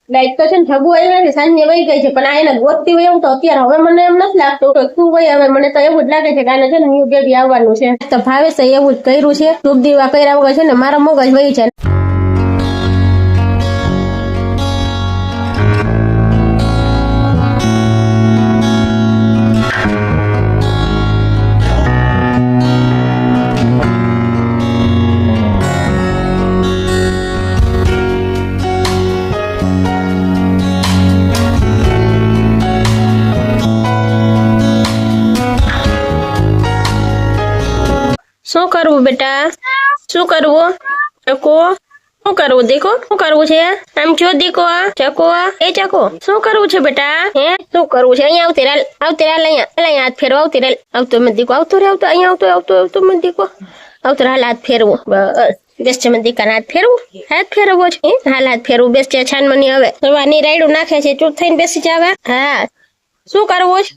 Light તો છે ને ઠગુ આવી નથી, સાંજે વહી ગઈ છે, પણ આ એને ગોતતી હોય એવું તો અત્યારે હવે મને એમ નથી લાગતું કે તું વહી. હવે મને તો એવું જ લાગે છે કે આને છે ને ન્યુ બેબી આવવાનું છે. તો ભાવે છે એવું જ કર્યું છે. ધૂપ દીવા કર્યા વગર છે ને મારા મગજ વહી છે. શું કરવું બેટા, શું કરવું? ચકો શું કરવું? દેખો શું કરવું છે? આમ જો દીકો, આ ચકો, એ ચકો શું કરવું છે બેટા? હે શું કરવું છે? અહીંયા આવતી રાલ, અહીંયા હાથ ફેરવો, આવતી રાલ, આવતો મત દીકો, આવતો રે, આવતો અહીંયા આવતો મત દીકો, આવતો હાલ હાથ ફેરવું. બસ બેસ છે મત દીકા, હાથ ફેરવો છે. હાલ હાથ ફેરવું, બેસ છે છાનમની. હવે સવારની રાયડું નાખે છે, ચૂપ થઈને બેસી જાવ. હા શું કરવું છે?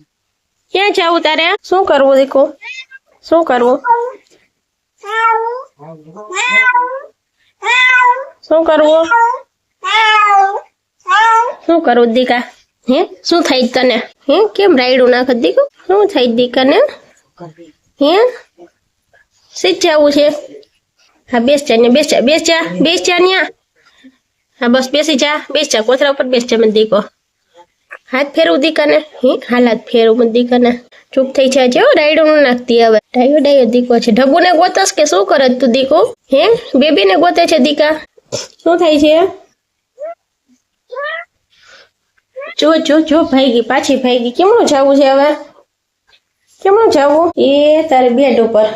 ક્યાં જાવું તારે? શું કરવું દીકો, શું કરવું? શું કરવું? શું કરવું દીકા? હે શું થાય તને? હે કેમ રાયડું નાખ દીકો? શું થાય દીકા ને? હે સીધ જવું છે? હા બેસ જા ને, બેસ જા ન્યા. હા બસ બેસી જા, બેસ જા કોથળા ઉપર, બેસ જા મને દીકો. હાથ ફેરવું દીકાને. હે હાલ હાથ ફેરવું મને દીકાને. ચૂપ થઈ જાય છે, રાયડું ન નાખતી. હવે ડાયો દીકો છે. ઢબુને ગોતસ કે શું કરે તું દીકો? હે બેબી ને ગોતે છે દીકા? શું થાય છે? જો ભાઈગી, પાછી ભાઈગી. કેમનું જવું છે હવે? કેમનું જવું? એ તારે બેડ ઉપર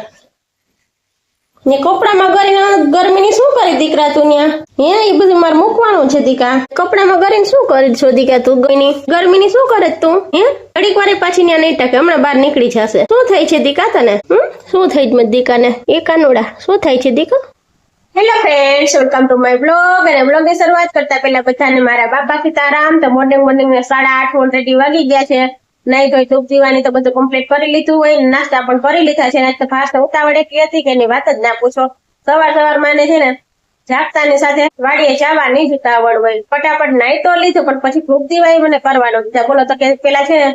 ને કપડામાં ગરમીની શું કરી દીકરા તું ન્યા? હે એ બધું મારે મૂકવાનું છે દીકા. કપડામાં ગરીને શું કરી છો દીકા તું? ગરમીની શું કરે તું? હે ઘડીક વારે પાછી ન્યા નહીં ટકે, હમણાં બહાર નીકળી જશે. શું થાય છે દીકા તને? શું થઈ જ દીકાને? એ કાનોડા શું થાય છે દીકા? Hello friends, welcome to my blog. અને બ્લોગની શરૂઆત કરતા પહેલા બધાને મારા બાપા સીતારામ. તો મોર્નિંગ ને 8:30 ઓલરેડી વાગી ગયા છે. નહીં તો ધૂપ દીવાની તો બધું કમ્પ્લીટ કરી લીધું હોય, નાસ્તા પણ કરી લીધા છે. તો ફાસ્ટ ઉતાવળ એટલી હતી કે એની વાત જ ના પૂછો. સવારમાં છે ને જાગતાની સાથે વાડીએ જવાની જ ઉતાવળ હોય. ફટાફટ નાઈ તો લીધું, પણ પછી ધૂપ દીવાય મને કરવાનો દીધા. બોલો તો કે પેલા છે ને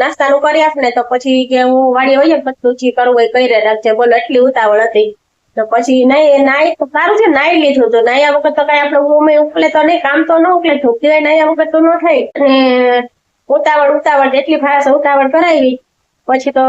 નાસ્તાનું કરી આપ ને, તો પછી કે હું વાડીએ હોય બધું જે કરવું હોય કરી રાખજે. બોલો એટલી ઉતાવળ હતી. તો પછી નાઈ તો સારું છે, નાઈ લીધું. તો નાયા વખત તો કઈ આપડે ઉમે ઉકલે તો નહીં, કામ તો ન ઉકલે. ધૂપ દીવાય નાયા વખત તો ન થાય. ઉતાવળ જેટલી ફાસ ઉતાવળ કરાવી. પછી તો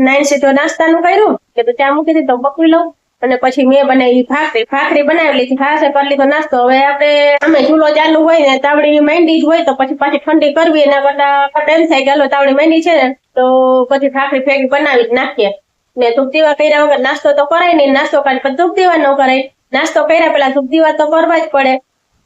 નાઈન સીધો નાસ્તાનું કર્યું કે તો ચા મૂકી દીધું, પકવી લઉં. અને પછી મેં બનાવી ભાખરી બનાવી લીધી. ફાસે કરી લીધો નાસ્તો. હવે આપણે અમે ચૂલો ચાલુ હોય ને તાવડી માંડી જ હોય, તો પછી ઠંડી કરવી. એના કરતા એમ થાય કે હાલો તાવડી માંડી છે ને તો પછી ભાખરી ફેંકી બનાવી જ નાખીએ. ને ધૂપ દીવા કર્યા વગર નાસ્તો તો કરાય નહીં. નાસ્તો કરી પછી ધૂપ દીવા ન કરાય. નાસ્તો કર્યા પેલા ધૂપ દીવા તો કરવા જ પડે.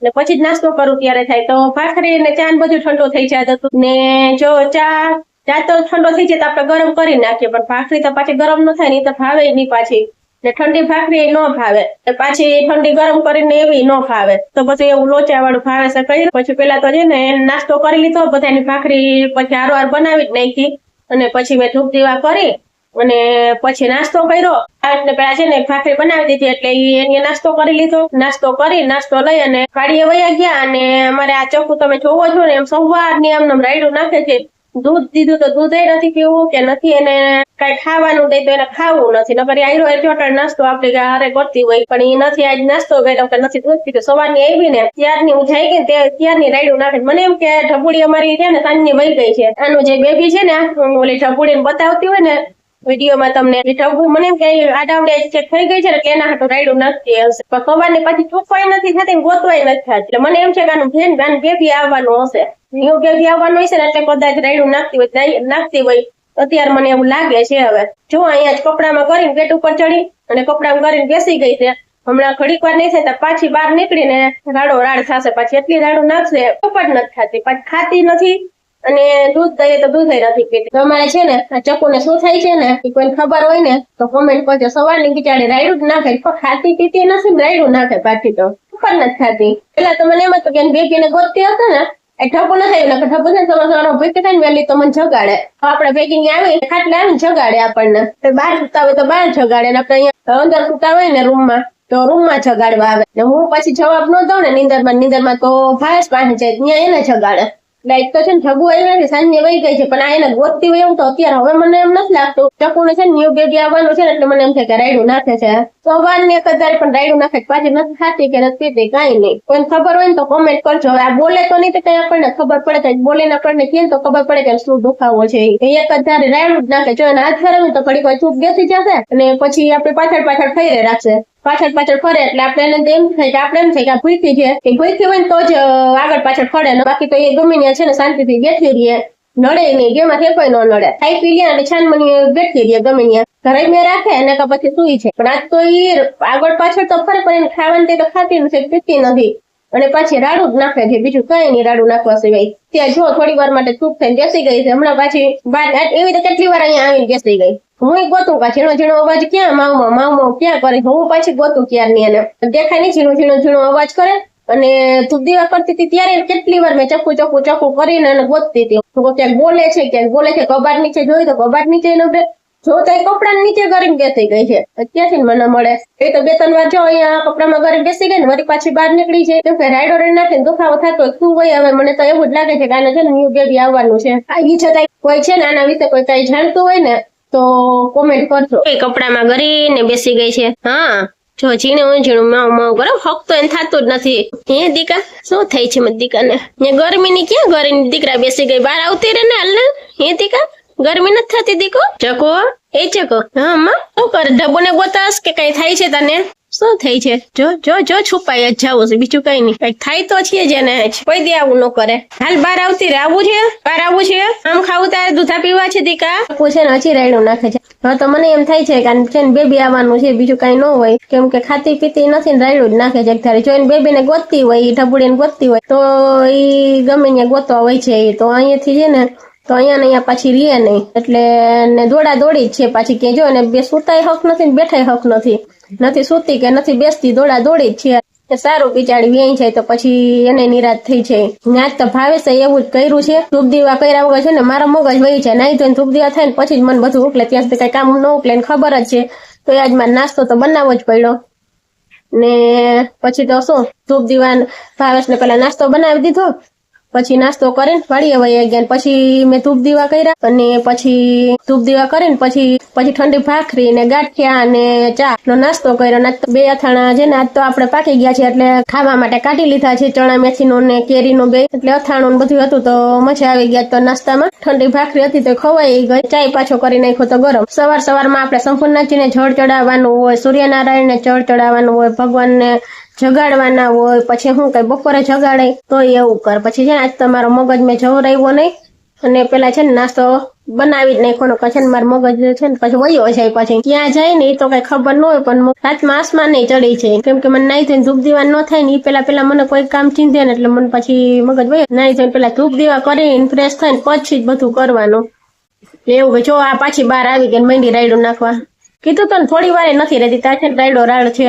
ને પછી જ નાસ્તો કરું ત્યારે થાય. તો ભાખરી ને ચા બધું ઠંડો થઈ જાય. ને જો ચા તો ઠંડો થઈ જાય તો આપણે ગરમ કરી નાખીએ, પણ ભાખરી તો પાછી ગરમ ન થાય, નહીં તો ભાવે નહીં પાછી. ને ઠંડી ભાખરી ન ભાવે, પાછી ઠંડી ગરમ કરીને એવી ન ભાવે. તો પછી એવું લોચા વાળું ભાવે છે કર્યું. પછી પેલા તો છે ને નાસ્તો કરી લીધો, બધાની ભાખરી પછી હારવાર બનાવી જ નાખી. અને પછી મેં ધૂપ દીવા કરી અને પછી નાસ્તો કર્યો. એટલે પેલા છે ને ભાખરી બનાવી દીધી, એટલે એને નાસ્તો કરી લીધો. નાસ્તો લઈ અને વાડીએ વયા ગયા. અને અમારે આ ચકુ તમે જોવો છો ને એમ સવારની આમ રાયડું નાખે છે. દૂધ દીધું તો દૂધ નથી પીવું કે નથી એને કઈ ખાવાનું દે તો એને ખાવું નથી. નકર આયરો ચોટણ નાસ્તો આપણે હારે કરતી હોય, પણ એ નથી આજ નાસ્તો કર્યો કે નથી દૂધ પીધું. સવારની આવી ને ત્યારની હું જઈ ગઈ ત્યારની રાયડું નાખે. મને એમ કે ઢબુડી અમારી છે ને સાંજની વહી ગઈ છે. આનું જે બેબી છે ને ઓલી ઢબુડી બતાવતી હોય ને વિડીયોમાં તમને, ઢબુ મને એમ કે આડાવડે ચેક થઈ ગઈ છે ને કે એના હાટું રાયડું નાખતી હશે. પણ સવારની પાછી ચોખ્ખાઈ નથી થતી, ગોતવાય નથી થતી. એટલે મને એમ છે કે આનું બેબી આવવાનું હશે, ન્યુ બેબી આવવાનું હશે ને એટલે કદાચ રાયડું નાખતી હોય. અત્યારે મને એવું લાગે છે. હવે જો અહીંયા જ કપડામાં કરીને પેટ ઉપર ચડી અને કપડામાં કરીને બેસી ગઈ છે. હમણાં ઘડીક વાર નહીં થાય તો પાછી બહાર નીકળીને રાડ થશે. પાછી એટલી રાડું નાખશે ઉપર નથી થતી, પાછી ખાતી નથી. અને દૂધ દઈએ તો દૂધ નથી પીતી. તમારે છે ને આ ચકુને શું થાય છે ને એ કોઈને ખબર હોય ને તો કોમેન્ટ કરજો. સવારની બિચારી રાયડું જ નાખે, ખાતી પીતી નથી, રાયડું નાખે. પાછી તો ઉપર નથી ખાતી. પેલા તો મને એમ હતું કે બેબીને ગોતતી હતા ને એ ઠપુ ન થાય ને, ઠપુ છે ને સવાર ભેગી થાય ને વહેલી તો મને જગાડે. આપણે ભેગી આવી ખાટલે આવીને જગાડે આપણને. બહાર સુતા હોય તો બહાર જગાડે, ને આપણે અહીંયા અંદર સુતા હોય ને રૂમમાં તો રૂમમાં જગાડવા આવે ને હું પછી જવાબ ન દઉં ને નીંદરમાં તો ભાઈ પાસે જાય ત્યાં એને જગાડે. લાઈટ તો છે ને જગુ આવી નથી, સાંજે વહી ગઈ છે, પણ આ એને ગોતતી હોય એવું તો અત્યારે હવે મને એમ નથી લાગતું. ચકુને છે ને ન્યુ બેબી આવવાનું છે ને એટલે મને એમ થાય કે રાયડું નાખે છે. સવારની એક હજાર પણ રાયડું નાખે, પાછી નથી ખાતી કે નથી પીતી કાંઈ નહીં. કોઈને ખબર હોય ને તો કોમેન્ટ કરજો. હવે આ બોલે તો નહીં તો કઈ આપણને ખબર પડે, કે બોલીને આપણને કહે તો ખબર પડે કે શું દુખાવો છે. એક હજાર રાયડું જ નાખે, જો એને હાથ ફેરવે તો ઘડી કોઈ ચૂપ બેસી જશે અને પછી આપણે પાછળ ફરી રાખશે. પાછળ ફરે એટલે આપણે એને એમ થાય કે આપણે એમ થાય કે આ ભૂખી છે, કે ભૂખી હોય ને તો જ આગળ પાછળ ફરે, બાકી તો એ ગમે ત્યાં છે ને શાંતિથી બેઠી રહીએ, નડે નહીં, જેમાં છે કોઈ ન નડે. ખાઈ પી લે અને છાનમની બેઠી રહીએ ગમે ત્યાં, ઘરે મેં રાખે અને પછી સુઈ છે. પણ આજ તો એ આગળ પાછળ તો ફરે, પણ એને ખાવાનું તો ખાતી નથી, પીતી નથી અને પાછી રાડું જ નાખે છે, બીજું કઈ નહીં રાડું નાખવા સિવાય. ત્યાં જો થોડી વાર માટે ચૂપ થઈને બેસી ગઈ છે, હમણાં પાછી બાર એવી રીતે કેટલી વાર અહીંયા આવીને બેસી ગઈ. હું ગોતું કા ઝીણો અવાજ ક્યાં માવ ક્યાં કરે, હું પાછી ગોતું ક્યારની એને દેખાય નહીં, ઝીણો અવાજ કરે. અને તું દીવા કરતી હતી ત્યારે કેટલી વાર મેં ચક્કુ કરીને એને ગોતતી હતી. ક્યાંક બોલે છે, કબાટ નીચે જોઈ તો કબાટ નીચે ન બે જોતા કપડા નીચે કરીને બેસી ગઈ છે. અત્યારથી મને મળે એ તો 2-3 વાર જો અહીંયા કપડામાં કરીને બેસી ગઈ ને વળી પાછી બહાર નીકળી છે, કેમ કે રાયડો રેડ નાખીને દુખાવો થતો શું હોય. હવે મને તો એવું જ લાગે છે કે આને છે ને ન્યુ બેબી આવવાનું છે. આ ઈ છતાં કોઈ છે ને આના વિશે કોઈ કઈ જાણતું હોય ને તો કોમેન્ટ કરજો. એ કપડામાં ગરીને બેસી ગઈ છે. હા જો ઝીણું માવ કરો, હક તો એને થતું જ નથી. હે દીકા શું થાય છે મત દીકાને? ગરમીની ક્યાં ગરમી, દીકરા બેસી ગઈ, બહાર આવતી રે ને હાલ ને. હે દીકા ગરમી નથી થતી દીકો? ચકો એ ચકો હા માં શું કરે, ઢબુને ગોતાસ કે કઈ થાય છે તને? શું થઈ છે? જો છુપાઈ જ જાવું છે, બીજું કઈ નહીં. કઈક થાય તો છે જ ને, કોઈ દે આવું ન કરે. હાલ બહાર આવતી રે, આવું છે બહાર આવવું છે, આમ ખાવું તારે દૂધા પીવા છે દીકા? પૂછે ને હજી રાયડું નાખે છે. હા તો મને એમ થાય છે કે બેબી આવવાનું છે, બીજું કઈ ન હોય, કેમ કે ખાતી પીતી નથી ને રાયડું જ નાખે છે. તારે જોઈને બેબી ને ગોતતી હોય, ઢબુડીને ગોતતી હોય તો ઈ ગમે ત્યાં ગોતવા હોય છે. તો અહીંયાથી છે ને તો અહીંયા ને અહીંયા પાછી રીએ નહીં, એટલે ને દોડા દોડી જ છે પાછી. કે જો ને બે સુતાય હક નથી ને બેઠાય હક નથી સુતી કે નથી બેસતી, દોડા દોડી જ છે. સારું બિચારી વ્યાઈ જાય તો પછી એને નિરાશ થઈ જાય. આજ તો ભાવેશે એવું જ કર્યું છે, ધૂપ દીવા કર્યા વગર છે ને મારો મગજ વહી જાય. નાઈ ધોઈને ધૂપ દીવા થાય ને પછી જ મને બધું ઉકલે, ત્યાં સુધી કઈ કામ ન ઉકલે ને ખબર જ છે. તો આજ મારે નાસ્તો તો બનાવવો જ પડ્યો ને પછી તો શું ધૂપ દીવા ભાવેશ ને પેલા નાસ્તો બનાવી દીધો, પછી નાસ્તો કરીને વાળીએ વહી ગયા. પછી મેં ધૂપ દીવા કર્યા અને પછી ધૂપ દીવા કરીને પછી ઠંડી ભાખરી ને ગાંઠિયા અને ચા નો નાસ્તો કર્યો. આજ તો 2 અથાણા છે ને આજ તો આપણે પાકી ગયા છે એટલે ખાવા માટે કાઢી લીધા છે, ચણા મેથીનું ને કેરીનું 2, એટલે અથાણું બધું હતું તો મજા આવી ગયા. તો નાસ્તામાં ઠંડી ભાખરી હતી તો ખવાઈ ગઈ. ચાય પાછો કરી નાખ્યો તો ગરમ. સવારમાં આપણે સંપૂર્ણજીને જળ ચડાવવાનું હોય, સૂર્યનારાયણ ને જળ ચડાવવાનું હોય, ભગવાનને જગાડવાના હોય, પછી હું કઈ બપોરે જગાડાય તો એવું કર. પછી છે ને આજ તમારો મગજ મેં જવરાવ્યો નહીં અને પેલા છે ને નાસ્તો બનાવી જ નાખ્યો. પછી ને મારો મગજ છે ને પછી વયો જાય, પછી ક્યાં જાય ને એ તો કઈ ખબર ન હોય, પણ હાથમાં આસમાન નહીં ચડી છે. કેમ કે મને નાઈ ધોઈને ધૂપ દીવા ન થાય ને એ પેલા મને કોઈ કામ ચીંધે ને એટલે મને પછી મગજ વયો. નાઈ ધોઈને પેલા ધૂપ દીવા કરીને ફ્રેશ થઈને પછી જ બધું કરવાનું. એવું જો આ પાછી બહાર આવી ગઈ મહેંદી રાયડું નાખવા. કીધું તો થોડી વાર નથી રહેતી, ત્યાં છે રાયડો રાડ છે.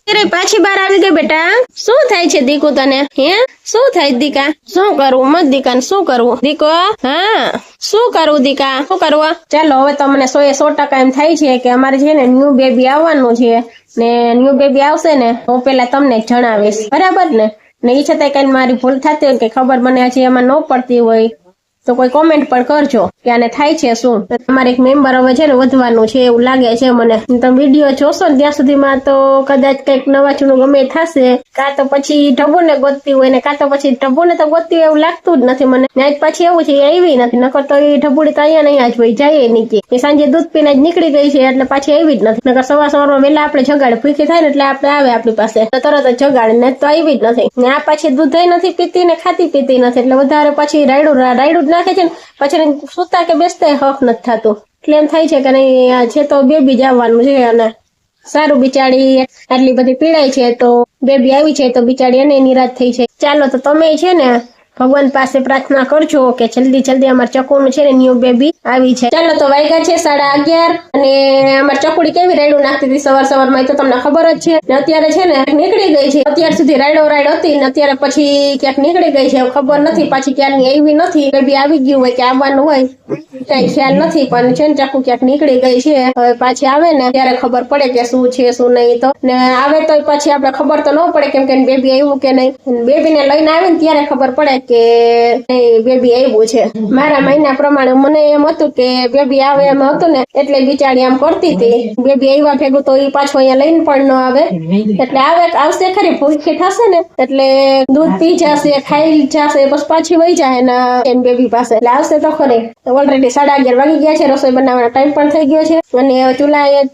હવે પાછી બહાર આવી ગઈ. બેટા શું થાય છે દીકુ તને? હે શું થાય દીકા? શું કરવું મત દીકા, શું કરવું દીકો? હા શું કરવું દીકા, શું કરવું? ચાલો હવે તો મને 100% એમ થાય છે કે અમારે છે ને ન્યુ બેબી આવવાનું છે ને ન્યુ બેબી આવશે ને હું પેલા તમને જણાવીશ, બરાબર ને? એ છતાં કઈ મારી ભૂલ થતી હોય કે ખબર મને હજી એમાં ન પડતી હોય તો કોઈ કોમેન્ટ પણ કરજો કે આને થાય છે શું. અમારે એક મેમ્બર હવે છે ને વધવાનું છે એવું લાગે છે મને. તમે વિડીયો જોશો ને ત્યાં સુધીમાં તો કદાચ કઈક નવા ચૂનું ગમે થશે, કાં તો પછી ઢબુને ગોતતી હોય ને કાં તો પછી ઢબુને તો ગોતતી હોય એવું લાગતું જ નથી મને. આજ પછી એવું છે એ આવી નથી, નકર તો એ ઢબુડી તો અહીંયા જ હોય, જાય નીચે. એ સાંજે દૂધ પીને જ નીકળી ગઈ છે એટલે પાછી આવી જ નથી. નકર સવારમાં વહેલા આપણે જગાડે, ભૂખી થાય ને એટલે આપણે આવે આપણી પાસે તો તરત જ જગાડે, ને તો આવી જ નથી. ને આ પાછી દૂધ નથી પીતી ને ખાતી પીતી નથી, એટલે વધારે પછી રાયડું નાખે છે ને પછી સુતા કે બેસતા હક નથી થતું. એટલે એમ થાય છે કે નહીં છે તો બેબી જ આવવાનું છે. અને સારું બિચારી આટલી બધી પીડાય છે તો બેબી આવી છે તો બિચારી એને નિરાશ થઈ છે. ચાલો તો તમે છે ને ભગવાન પાસે પ્રાર્થના કરજો કે જલ્દી જલ્દી અમાર ચકોનું છે ને ન્યુ બેબી આવી છે. ચાલો તો વાગ્યા છે 11:30 અને અમાર ચકોડી કેવી રાયડું નાખતી હતી સવાર તો તમને ખબર જ છે. ને અત્યારે છે ને નીકળી ગઈ છે. અત્યાર સુધી રાયડ હતી ને અત્યારે પછી ક્યાંક નીકળી ગઈ છે. ખબર નથી પાછી ક્યારની આવી નથી. બેબી આવી ગયું હોય કે આવવાનું હોય કઈ ખ્યાલ નથી, પણ છે ને ચકુ ક્યાંક નીકળી ગઈ છે. હવે પાછી આવે ને ત્યારે ખબર પડે કે શું છે શું નહીં. તો ને આવે તો પછી આપણે ખબર તો ન પડે કેમ કે બેબી આવ્યું કે નહીં. બેબીને લઈને આવે ને ત્યારે ખબર પડે કે બેબી આવ્યું છે. મારા મહિના પ્રમાણે મને એમ હતું કે બેબી આવે એમ હતું ને એટલે બિચારી આમ કરતી હતી. બેબી આવ્યા ભેગું તો એ પાછું અહીંયા લઈને પણ ન આવે એટલે આવશે ખરી, ભૂખી થશે ને એટલે દૂધ પી જશે, ખાઈ જશે, બસ પાછી વહી જાય ને એમ બેબી પાસે. એટલે આવશે તો ખરી. ઓલરેડી 11:30 વાગી ગયા છે. રસોઈ બનાવવાનો ટાઈમ પણ થઈ ગયો છે અને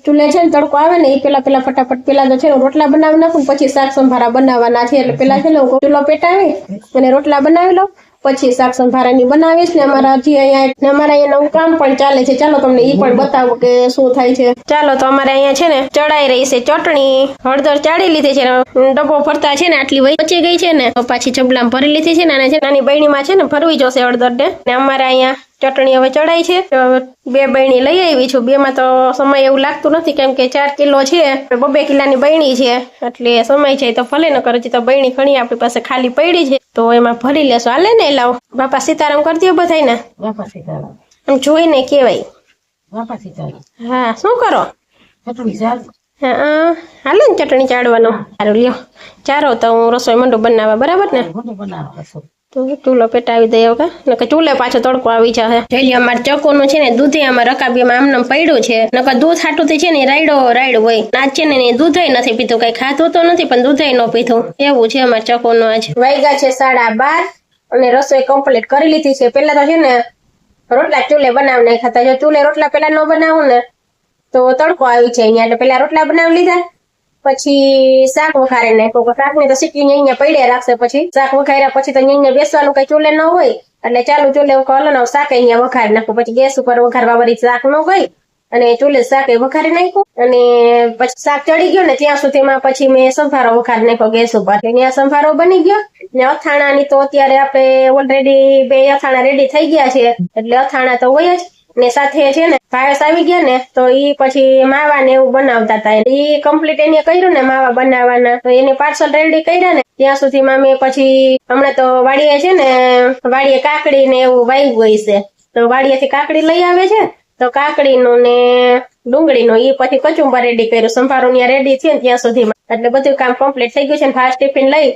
ચૂલે છે ને તડકો આવે ને એ પેલા ફટાફટ પેલા તો છે ને રોટલા બનાવી નાખું, પછી શાક સંભારા બનાવવાના છે. એટલે પેલા છે ને ચૂલો પેટાવી અને રોટલા બનાવી લઉં, પછી શાક સંભારાની બનાવીશ. ને અમારા હજી અહીંયા નવું કામ પણ ચાલે છે. ચાલો તમને ઈ પણ બતાવો કે શું થાય છે. ચાલો તો અમારે અહીંયા છે ને ચડાઈ રહી છે ચટણી. હળદર ચાળી લીધી છે, ડબ્બો ભરતા છે ને આટલી વચ્ચે ગઈ છે ને પાછી ચબલામાં ભરી લીધી છે ને. અને નાની બહેણીમાં છે ને ભરવી જશે હળદર ને અમારે અહીંયા ચટણી હવે ચડાઈ છે. 2 બહેણી લઈ આવી છું. 2 માં તો સમય એવું લાગતું નથી કેમ કે 4 કિલો છે, 2 કિલાની બહેણી છે એટલે સમય છે તો ભલે ન કરે છે. તો બહેણી ઘણી આપણી પાસે ખાલી પડી છે તો એમાં ભરી લેશો. હાલે ને લાવ બાપા સીતારામ કરી દો બધાય ને. બાપા સીતારામ. આમ જોઈને કેવાય બાપા સીતારામ. હા શું કરો? ચટણી ચાલ. હા હાલે ને ચટણી ચાડવાનો. સારું લ્યો ચારો તો હું રસોઈ મંડું બનાવવા. બરાબર ને? તો ચૂલો પેટાવી દઈએ કે ચૂલે પાછો તડકો આવી જશે. જોઈ અમારે ચકોનું છે ને દૂધે અમારે રકાબીમાં આમનામ પડ્યું છે. નકર દૂધ હાટું છે ને રાયડ હોય. આજ છે ને દૂધે નથી પીધું, કઈ ખાધું તો નથી પણ દૂધે ન પીધું. એવું છે અમારે ચકોનું. આજ વાગ્યા છે 12:30 અને રસોઈ કમ્પ્લીટ કરી લીધી છે. પેલા તો છે ને રોટલા ચૂલે બનાવી નાખ્યા હતા. જો ચૂલે રોટલા પેલા ન બનાવું ને તો તડકો આવી છે અહીંયા. એટલે પેલા રોટલા બનાવી લીધા, પછી શાક વઘારી નાખ્યું. શાક ને તો સીટીને અહીંયા પડ્યા રાખશે. પછી શાક વઘાર્યા પછી તો અહીંયા બેસવાનું કઈ ચૂલે ન હોય એટલે ચાલુ ચૂલે હલો શાક અહીંયા વઘારી નાખું. પછી ગેસ ઉપર વઘારવા વાળી શાક ન ગઈ અને ચૂલે શાક વઘારી નાખ્યું. અને પછી શાક ચડી ગયો ને ત્યાં સુધીમાં પછી મેં સંભારો વઘારી નાખ્યો ગેસ ઉપર. ત્યાં સંભારો બની ગયો ને અથાણાની તો અત્યારે આપણે ઓલરેડી 2 અથાણા રેડી થઈ ગયા છે એટલે અથાણા તો હોય જ. ને સાથે છે ને ભાવેશ આવી ગયા ને તો ઈ પછી માવા ને એવું બનાવતા હતા. ઈ કમ્પ્લીટ એને કર્યું ને માવા બનાવવાના તો એને પાર્સલ રેડી કર્યા ને ત્યાં સુધીમાં મેં પછી હમણાં તો વાડીએ છે ને વાડીએ કાકડી ને એવું વાવ્યું હોય છે તો વાડીએથી કાકડી લઈ આવે છે તો કાકડીનું ને ડુંગળીનું ઈ પછી કચુંબર રેડી કર્યું. સંભારો ત્યાં રેડી છે ને ત્યાં સુધીમાં એટલે બધું કામ કમ્પ્લીટ થઈ ગયું છે. ફાસ્ટ ટિફિન લઈ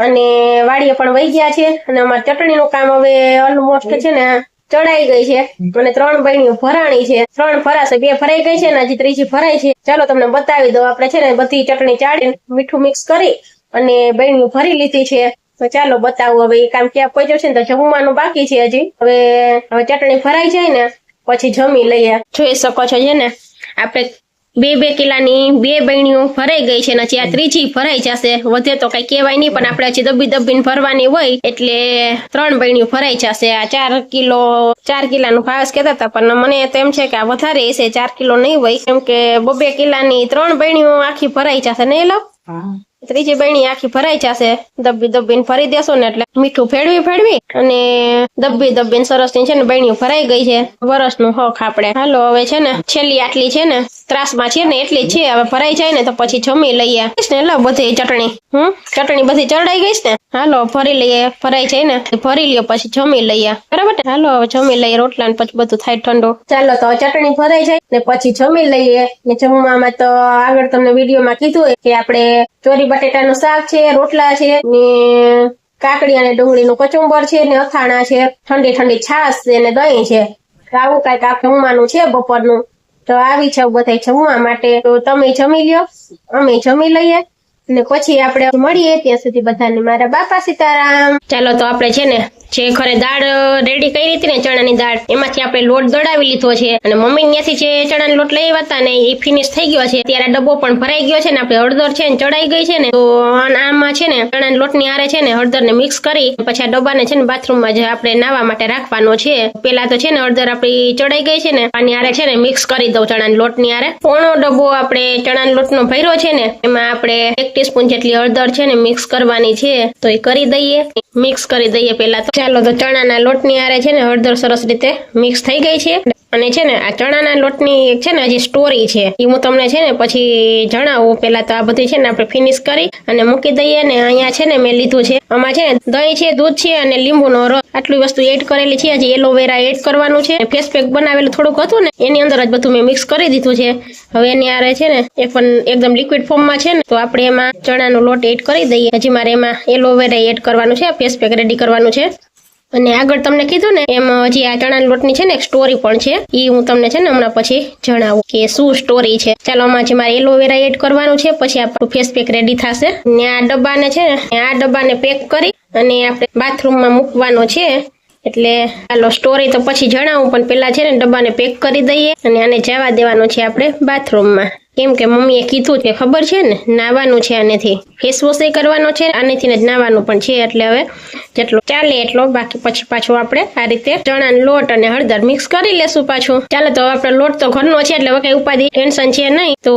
અને વાડીએ પણ વહી ગયા છે અને અમારે ચટણીનું કામ હવે ઓલમોસ્ટ છે ને ચડાઈ ગઈ છે અને 3 બહેણીઓ ભરાણી છે. 3 ભરાશે, 2 ભરાઈ ગઈ છે ને હજી 3જી ભરાઈ છે. ચાલો તમને બતાવી દો. આપણે છે ને બધી ચટણી ચાડીને મીઠું મિક્સ કરી અને બહેણીઓ ભરી લીધી છે. તો ચાલો બતાવું હવે એ કામ ક્યાં પહોંચ્યો છે ને તો જમવાનું બાકી છે હજી. હવે ચટણી ભરાઈ જાય ને પછી જમી લઈએ. જોઈ શકો છો છે ને આપણે 2 કિલાની 2 બહેણીઓ ભરાઈ ગઈ છે ને હજી આ 3જી ભરાઈ જશે. વધે તો કઈ કહેવાય નહીં પણ આપણે હજી દબીને ભરવાની હોય એટલે 3 બહેણીઓ ભરાઈ જશે. આ 4 કિલાનું ભાવેશ કહેતા હતા પણ મને તો એમ છે કે આ વધારે હશે, 4 કિલો નહીં હોય કેમ કે 2 કિલાની 3 બહેણીઓ આખી ભરાઈ જશે ને. એ લો 3જી બહેણી આખી ભરાઈ જશે. દબીને ભરી દેશો ને એટલે મીઠું ફેરવી અને દબીને સરસ ની છે ને બહેણીઓ ભરાઈ ગઈ છે. વરસનું હક આપણે. હાલો હવે છે ને છેલ્લી આટલી છે ને ત્રાસમાં છે ને એટલી છે. હવે ભરાઈ જાય ને તો પછી જમી લઈએ ને. લો બધી ચટણી બધી ચડાઈ ગઈ ને. હાલો ભરી લઈએ. ભરાઈ જાય ને ભરી લ્યો પછી જમી લઈએ. બરાબર ને? હાલો હવે જમી લઈએ રોટલા ને પછી બધું થાય ઠંડુ. ચાલો તો ચટણી ભરાઈ જાય ને પછી જમી લઈએ. ને જમવામાં તો આગળ તમને વિડીયોમાં કીધું કે આપણે ચોરી બટેટાનું શાક છે, રોટલા છે ને કાકડી અને ડુંગળીનું કચુંબર છે ને અથાણા છે, ઠંડી છાશ છે ને દહીં છે. આવું કઈક આ જમવાનું છે બપોરનું. તો આવી છે બધા જમવા માટે. તો તમે જમી લ્યો, અમે જમી લઈએ ને પછી આપણે મળીએ. ત્યાં સુધી બધાને મારા બાપા સીતારામ. ચાલો તો આપણે છે ને જે ઘરે દાળ રેડી કરી હતી ને ચણાની દાળ એમાંથી આપણે લોટ દળાવી લીધો છે અને મમ્મી ત્યાંથી જે ચણાનો લોટ લઈ આવ્યા હતા ને એ ફિનિશ થઈ ગયો છે. ત્યારે ડબ્બો પણ ભરાઈ ગયો છે ને આપણે હળદર છે ને ચડાઈ ગઈ છે ને તો આમાં છે ને ચણાના લોટની આરે છે ને હળદર ને મિક્સ કરી પછી આ ડબ્બાને છે ને બાથરૂમમાં જે આપણે નાવા માટે રાખવાનો છે. પેલા તો છે ને હળદર આપણી ચડાઈ ગઈ છે ને આની આરે છે ને મિક્સ કરી દઉં ચણાના લોટની આરે. પોણો ડબ્બો આપણે ચણાના લોટનો ભર્યો છે ને એમાં આપણે 1 ટીસ્પૂન જેટલી હળદર છે ને મિક્સ કરવાની છે તો એ કરી દઈએ. મિક્સ કરી દઈએ પેલા તો. ચાલો તો ચણાના લોટની આરે છે ને હળદર સરસ રીતે મિક્સ થઈ ગઈ છે અને છે ને આ ચણાના લોટની એક છે ને હજી સ્ટોરી છે એ હું તમને છે ને પછી જણાવું. પેલા તો આ બધી છે ને આપણે ફિનિશ કરી અને મૂકી દઈએ ને અહીંયા છે ને મેં લીધું છે આમાં છે ને દહીં છે, દૂધ છે અને લીંબુનો રસ આટલી વસ્તુ એડ કરેલી છે. હજી એલોવેરા એડ કરવાનું છે. ફેસ પેક બનાવેલું થોડુંક હતું ને એની અંદર જ બધું મેં મિક્સ કરી દીધું છે. હવે એની આરે છે ને એ પણ એકદમ લિક્વિડ ફોર્મમાં છે ને તો આપણે એમાં ચણાનો લોટ એડ કરી દઈએ. હજી મારે એમાં એલોવેરા એડ કરવાનું છે. ફેસ પેક રેડી કરવાનું છે. અને આગળ તમને કીધું ને એમ હજી આ ચણાના લોટની છે ને એક સ્ટોરી પણ છે એ હું તમને છે ને હમણાં પછી જણાવું કે શું સ્ટોરી છે. ચાલો આમાં જે મારે એલોવેરા એડ કરવાનું છે પછી આપણું ફેસ પેક રેડી થશે. ને આ ડબ્બાને છે ને આ ડબ્બાને પેક કરી અને આપણે બાથરૂમમાં મૂકવાનો છે. એટલે ચાલો સ્ટોરી તો પછી જણાવું પણ પેલા છે ને ડબ્બાને પેક કરી દઈએ અને આને જવા દેવાનો છે આપણે બાથરૂમમાં. કેમ કે મમ્મીએ કીધું કે ખબર છે ને નાવાનું છે આનેથી, ફેસ વોશ કરવાનો છે આનેથી જ નાવાનું પણ છે. એટલે હવે જેટલો ચાલે એટલો, બાકી પછી પાછું આપણે આ રીતે ચણાનો લોટ અને હળદર મિક્સ કરી લેશું પાછું. ચાલો તો આપણો લોટ તો ઘરનો છે એટલે હવે કઈ ઉપાધિ ટેન્શન છે નહીં, તો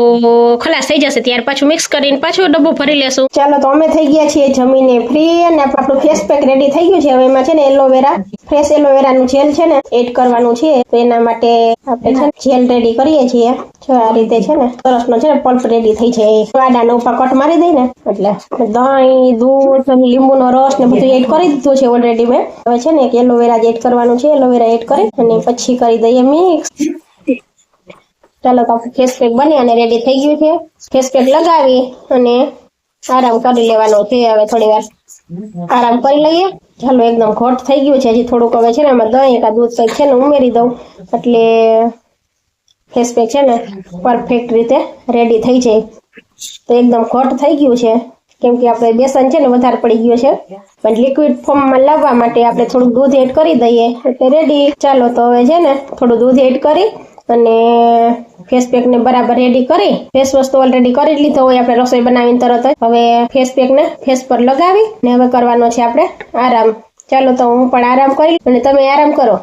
ખલાસ થઈ જશે ત્યાર પાછું મિક્સ કરીને પાછું ડબ્બો ભરી લેશું. ચાલો તો અમે થઈ ગયા છીએ જમીને ફ્રી અને આપણું ફેસ પેક રેડી થઈ ગયું છે. હવે એમાં છે ને એલોવેરા, ફ્રેશ એલોવેરાનું જેલ છે ને એડ કરવાનું છે. તો એના માટે આપણે છે જેલ રેડી કરીએ છીએ. જો આ રીતે છે ને સરસનો છે ને પલ્પ રેડી થઈ જાય. આડાનો ઉપર કટ મારી દઈ ને એટલે દહીં, દૂધ, લીંબુનો રસ ને બધું એડ કરી દીધું છે ઓલરેડી મેં. હવે છે ને એક એલોવેરા એડ કરવાનું છે. એલોવેરા એડ કરી અને પછી કરી દઈએ મિક્સ. ચાલો તો ફેસ પેક બની અને રેડી થઈ ગયું છે. ફેસ પેક લગાવી અને આરામ કરી લેવાનો છે. હવે થોડી વાર આરામ કરી લઈએ. ચાલો એકદમ ઘટ થઈ ગયું છે. હજી થોડુંક હવે છે ને એમાં દહીં કા દૂધ કંઈક છે ને ઉમેરી દઉં એટલે ફેસ પેક છે ને પરફેક્ટ રીતે રેડી થઈ જાય. તો એકદમ ઘટ થઈ ગયું છે કેમ કે આપણે બેસન છે ને વધારે પડી ગયું છે પણ લિક્વિડ ફોર્મમાં લાવવા માટે આપણે થોડુંક દૂધ એડ કરી દઈએ એટલે રેડી. ચાલો તો હવે છે ને થોડું દૂધ એડ કરી અને ફેસ પેક ને બરાબર રેડી કરી, ફેસ વોશ તો ઓલરેડી કરી લીધો હોય આપણે રસોઈ બનાવીને તરત જ. હવે ફેસ પેક ને ફેસ પર લગાવી ને હવે કરવાનો છે આપણે આરામ. ચાલો તો હું પણ આરામ કરી અને તમે આરામ કરો.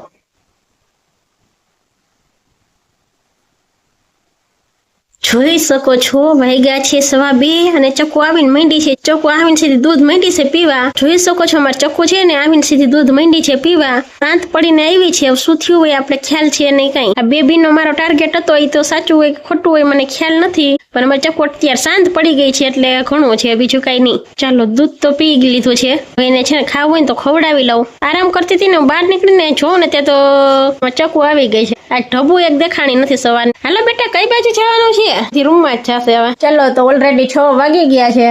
જોઈ શકો છો વાગ્યા છે 2:15 અને ચક્કુ આવીને માંડી છે. ચક્કુ આવીને સીધી દૂધ માંડી છે પીવા. જોઈ શકો છો અમારે ચક્કુ છે ને આવીને સીધી દૂધ માંડી છે પીવા. શાંત પડીને આવી છે. હવે શું થયું હોય આપણે ખ્યાલ છે નહીં કઈ. આ બેબીનો મારો ટાર્ગેટ હતો એ તો સાચું હોય કે ખોટું હોય મને ખ્યાલ નથી, પણ અમારે ચક્કુ અત્યારે શાંત પડી ગઈ છે એટલે ઘણું છે, બીજું કઈ નહીં. ચાલો દૂધ તો પી લીધું છે. હવે એને છે ને ખાવું હોય ને તો ખવડાવી લઉં. આરામ કરતી હતી ને બહાર નીકળીને જોઉં ને તે તો ચક્કુ આવી ગઈ છે. આ ઢબુ એક દેખાણી નથી સવાર. હાલો બેટા કઈ બાજુ જવાનું છે? રૂમમાં જ જશે હવે. ચાલો તો ઓલરેડી 6 વાગી ગયા છે.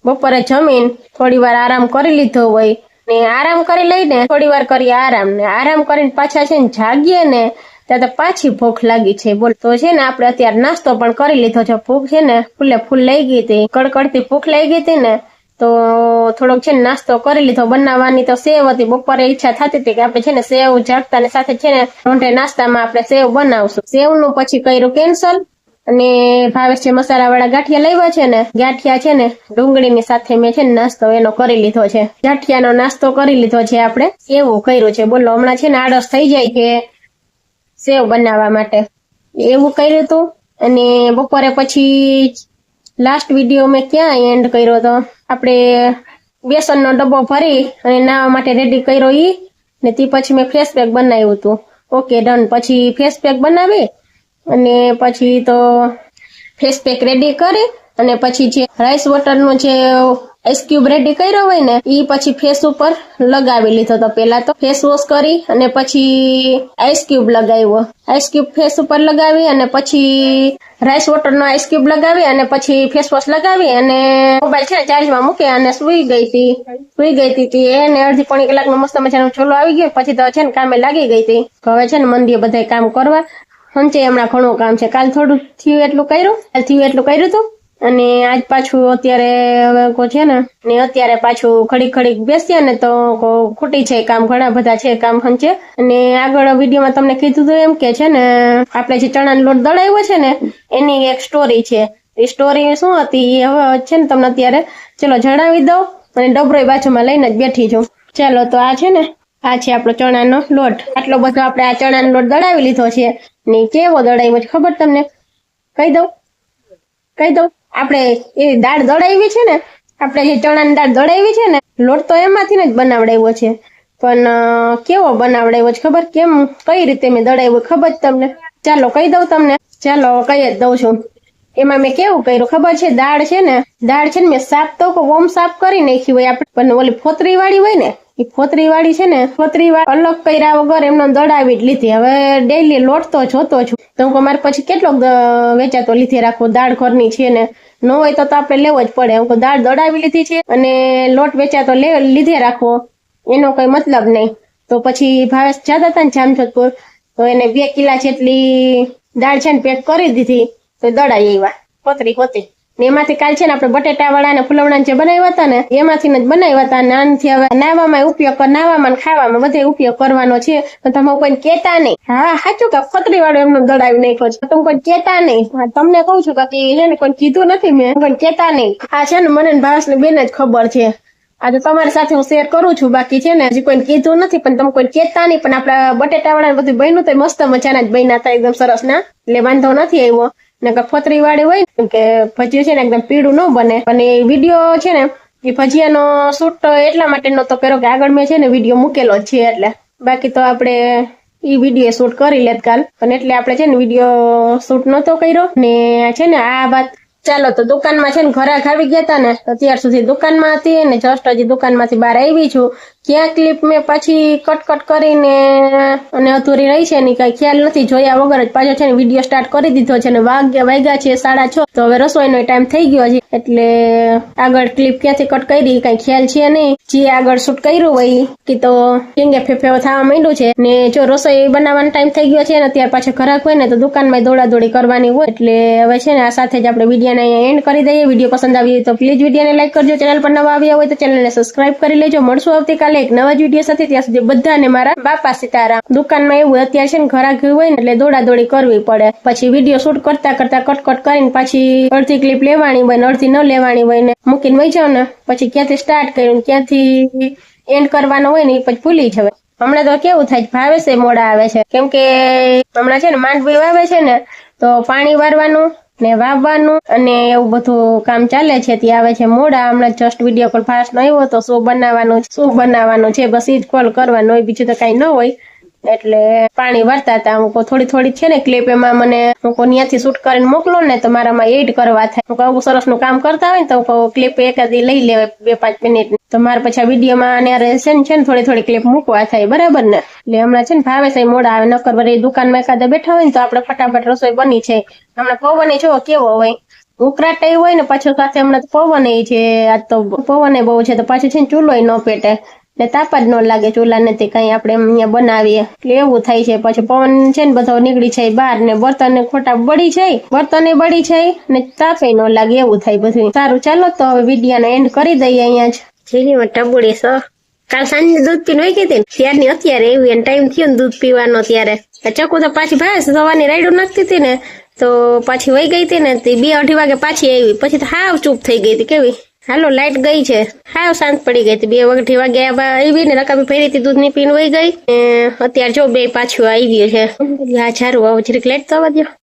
બપોરે જમીન થોડી વાર આરામ કરી લીધો હોય ને આરામ કરી લઈને થોડી વાર કરીએ આરામ ને આરામ કરીને પાછા છે ને જાગીએ ને ત્યાં તો પાછી ભૂખ લાગી છે. બોલ તો છે ને આપણે અત્યારે નાસ્તો પણ કરી લીધો છે. ભૂખ છે ને ફૂલે ફૂલ લઈ ગઈ હતી, કડકડતી ભૂખ લઈ ગઈ હતી ને તો થોડોક છે ને નાસ્તો કરી લીધો. બનાવવાની તો સેવ હતી. બપોરે ઈચ્છા થતી હતી કે આપણે છે ને સેવ જાગતા ને સાથે છે ને રોંઢે નાસ્તામાં આપણે સેવ બનાવશું. સેવનું પછી કર્યું કેન્સલ અને ભાવેશ જે મસાલા વાળા ગાંઠિયા લાવ્યા છે ને, ગાંઠિયા છે ને ડુંગળીની સાથે મેં છે ને નાસ્તો એનો કરી લીધો છે. ગાંઠિયાનો નાસ્તો કરી લીધો છે આપણે. એવું કર્યું છે. બોલો હમણાં છે ને આળસ થઈ જાય છે સેવ બનાવવા માટે. એવું કર્યું હતું. અને બપોરે પછી લાસ્ટ વિડીયો મેં ક્યાં એન્ડ કર્યો હતો, આપણે બેસનનો ડબ્બો ભરી અને નાવા માટે રેડી કર્યો ઈ ને તે પછી મેં ફેસ પેક બનાવ્યું હતું. Okay done. પછી ફેસ પેક બનાવી અને પછી તો ફેસ પેક રેડી કરી અને પછી જે રાઈસ વોટરનો જે આઈસ ક્યુબ રેડી કર્યો હોય ને ઈ પછી ફેસ ઉપર લગાવી લીધો તો. પેલા તો ફેસ વોશ કરી અને પછી આઈસ ક્યુબ લગાવ્યો. આઈસ ક્યુબ ફેસ ઉપર લગાવી અને પછી રાઈસ વોટરનો આઈસ ક્યુબ લગાવી અને પછી ફેસ વોશ લગાવી અને મોબાઈલ છે ને ચાર્જમાં મૂકી અને સુઈ ગઈ હતી. એને અડધી પોણી કલાકનો મસ્ત મજાનો ચોલો આવી ગયો. પછી તો છે ને કામે લાગી ગઈ હતી. હવે છે ને મંદિરે બધા કામ કરવા. હંચે હમણાં ઘણું કામ છે. કાલ થોડું થયું એટલું કર્યું હતું અને આજ પાછું અત્યારે હવે છે ને અત્યારે પાછું ઘડીક બેસીએ ને તો ખોટી છે કામ, ઘણા બધા છે કામ હંચે. અને આગળ વિડીયોમાં તમને કીધું હતું એમ કે છે ને આપણે જે ચણાનો લોટ દળાવ્યો છે ને એની એક સ્ટોરી છે. એ સ્ટોરી શું હતી એ હવે છે ને તમને અત્યારે ચલો જણાવી દઉં, અને ડબરોય બાજુમાં લઈને જ બેઠી છું. ચાલો તો આ છે ને આ છે આપણો ચણાનો લોટ. આટલો બધો આપણે આ ચણાનો લોટ દળાવી લીધો છે ને કેવો દળાવ્યો છે ખબર તમને? કહી દઉં આપણે એ દાળ દળાવી છે ને, આપણે જે ચણાની દાળ દળાવી છે ને લોટ તો એમાંથી જ બનાવડાવ્યો છે, પણ કેવો બનાવડાવ્યો છે ખબર? કેમ કઈ રીતે મેં દળાવ્યો ખબર તમને? ચાલો કહી દઉં તમને. ચાલો કહી જ દઉં છું. એમાં મેં કેવું કર્યું ખબર છે? દાળ છે ને મેં સાફ તો ઓમ સાફ કરી નાખી હોય આપણે, પણ ઓલી ફોતરી વાળી હોય ને એ ફોતરી વાળી છે ને ફોતરી વાળી અલગ કર્યા વગર એમને દળાવી જ લીધી. હવે ડેઈલી લોટ તો જોતો છું તો હું મારે પછી કેટલો વેચાતો લીધે રાખવો? દાળ ઘરની છે ને, ન હોય તો આપણે લેવો જ પડે. હું દાળ દળાવી લીધી છે અને લોટ વેચાતો લીધે રાખવો એનો કઈ મતલબ નહીં. તો પછી ભાવેશ જતા હતા ને જામજોધપુર, તો એને 2 કિલા જેટલી દાળ છે ને પેક કરી દીધી, તો દળાઈ આવ્યા ફોતરી હોતી. ને એમાંથી કાલ છે ને આપણે બટેટા વાળા ને ફુલવડા જે બનાવ્યા હતા ને એમાંથી જ બનાવ્યા હતા. અને આનાથી હવે નાવામાં ઉપયોગ નાવામાં ખાવામાં બધે ઉપયોગ કરવાનો છે. તો તમે કોઈ કેતા નહીં. હા સાચું કે ફોતરી વાળો એમનો દળાવી નાખ્યો છે, તમે કોઈ કેતા નહીં. તમને કઉ છું કે છે ને કોઈ કીધું નથી મેં, કોઈ કેતા નહીં. આ છે ને મને ભાવેશ ની બેન જ ખબર છે. આજે તમારી સાથે હું શેર કરું છું, બાકી છે ને હજી કોઈ કીધું નથી, પણ તમે કોઈ કેતા નહીં. પણ આપડા બટેટા વાળા બધું બન્યું તો મસ્ત મજાના જ બન્યા હતા, એકદમ સરસ ના, એટલે વાંધો નથી આવ્યો. ને ફોતરી વાળી હોય ને કે ભજીયું છે ને એકદમ પીળું ન બને. અને એ વિડીયો છે ને એ ભજીયાનો શૂટ એટલા માટે નતો કર્યો કે આગળ મેં છે ને વિડીયો મૂકેલો જ છે એટલે. બાકી તો આપણે ઈ વિડીયો શૂટ કરી લેત કાલ, પણ એટલે આપણે છે ને વિડીયો શૂટ નતો કર્યો. ને છે ને આ વાત ચાલો તો દુકાનમાં છે ને ઘરાક આવી ગયા હતા ને, અત્યાર સુધી દુકાનમાં હતી ને જસ્ટ હજી દુકાનમાંથી બહાર આવી છું. ક્યાં ક્લિપ મેં પાછી કટ કરીને અને અધૂરી રહી છે ને કઈ ખ્યાલ નથી, જોયા વગર જ પાછો છે ને વિડીયો સ્ટાર્ટ કરી દીધો છે. ને વાગ્યા છે 6:30, તો હવે રસોઈનો ટાઈમ થઈ ગયો છે એટલે આગળ ક્લિપ ક્યાંથી કટ કરી કઈ ખ્યાલ છે નહીં. જે આગળ શૂટ કર્યું હોય કે તો કેંગે ફેફેવો થવા માંડ્યું છે. ને જો રસોઈ બનાવવાનો ટાઈમ થઈ ગયો છે ને અત્યારે પાછા ઘરાક હોય ને તો દુકાનમાં દોડાદોડી કરવાની હોય, એટલે હવે છે ને આ સાથે જ આપણે વિડીયોને અહીંયા એન્ડ કરી દઈએ. વિડીયો પસંદ આવી હોય તો પ્લીઝ વિડીયોને લાઈક કરજો. ચેનલ પર નવા આવ્યા હોય તો ચેનલને સબસ્ક્રાઇબ કરી લેજો. મળશું આવતીકાલે એક નવા જ વિડીયો સાથે. ત્યાં સુધી બધાને મારા બાપા સીતારામ. દુકાનમાં એવું અત્યારે છે ને ઘરાક હોય ને એટલે દોડાદોડી કરવી પડે, પછી વિડીયો શૂટ કરતા કટ કરીને પાછી અડધી ક્લિપ લેવાની હોય ને અડધી ન લેવાની હોય ને મૂકીને વહી જાવ ને પછી ક્યાંથી સ્ટાર્ટ કર્યું ક્યાંથી એન્ડ કરવાનો હોય ને એ પછી ભૂલી જવાય. હમણાં તો કેવું થાય ભાવેશ મોડા આવે છે, કેમ કે હમણાં છે ને માંડવી વાવે છે ને તો પાણી વારવાનું ને વાવવાનું અને એવું બધું કામ ચાલે છે. ત્યાં આવે છે મોડા. હમણાં જસ્ટ વિડીયો કોલ ફાસ્ટ આવ્યો તો શું બનાવવાનું છે બસ એ જ કોલ કરવાનો હોય, બીજું તો કઈ ન હોય. એટલે પાણી વારતા હતા. હું થોડી છે ને ક્લિપ એમાં મને હું ત્યાંથી શૂટ કરીને મોકલો ને તો મારામાં એડ કરવા થાય. હું આવું સરસ નું કામ કરતા હોય ને તો ક્લિપ એકાદી લઈ લેવાય 2-5 મિનિટ, તો મારે પછી વિડીયોમાં છે ને થોડી ક્લિપ મૂકવા થાય, બરાબર ને? એટલે હમણાં છે ને ભાવેશ મોડા આવે, નકર વળી દુકાનમાં એકાદા બેઠા હોય ને તો આપણે ફટાફટ રસોઈ બની છે. હમણાં પવન જો કેવો હોય, ઉકળાટ હોય ને પાછો સાથે હમણાં પવન છે. આજ તો પવન બહુ છે તો પાછું છે ને ચૂલો ન પેટે ને તાપ જ ન લાગે ચૂલા નથી કઈ આપણે અહીંયા બનાવીએ, એટલે એવું થાય છે. પછી પવન છે ને બધો નીકળી જાય બહાર ને બર્તન ખોટા બળી જાય ને તાપે ન લાગે, એવું થાય બધું. સારું ચાલો તો હવે વિડીયોને એન્ડ કરી દઈએ અહીંયા જ. જીની ટબુડી કાલ સાંજે દૂધ પીને વહી ગઈ હતી ત્યારની અત્યારે એવી એને ટાઈમ થયો ને દૂધ પીવાનો. ત્યારે ચકુ તો પાછી ભાઈ સવારની રાયડું નાખતી હતી ને તો પાછી વહી ગઈ હતી ને 2-2:30 વાગે પાછી આવી. પછી તો હાવ ચૂપ થઈ ગઈ હતી. કેવી હાલો લાઈટ ગઈ છે, હાવ શાંત પડી ગઈ હતી. 2:30 વાગે આવી ને રકાબી ફેરી હતી દૂધ ની પીને વહી ગઈ. અત્યારે જો 2 પાછું આવી ગયું છે. આ સારું હવે જરીક લાઈટ તો આવવા દો.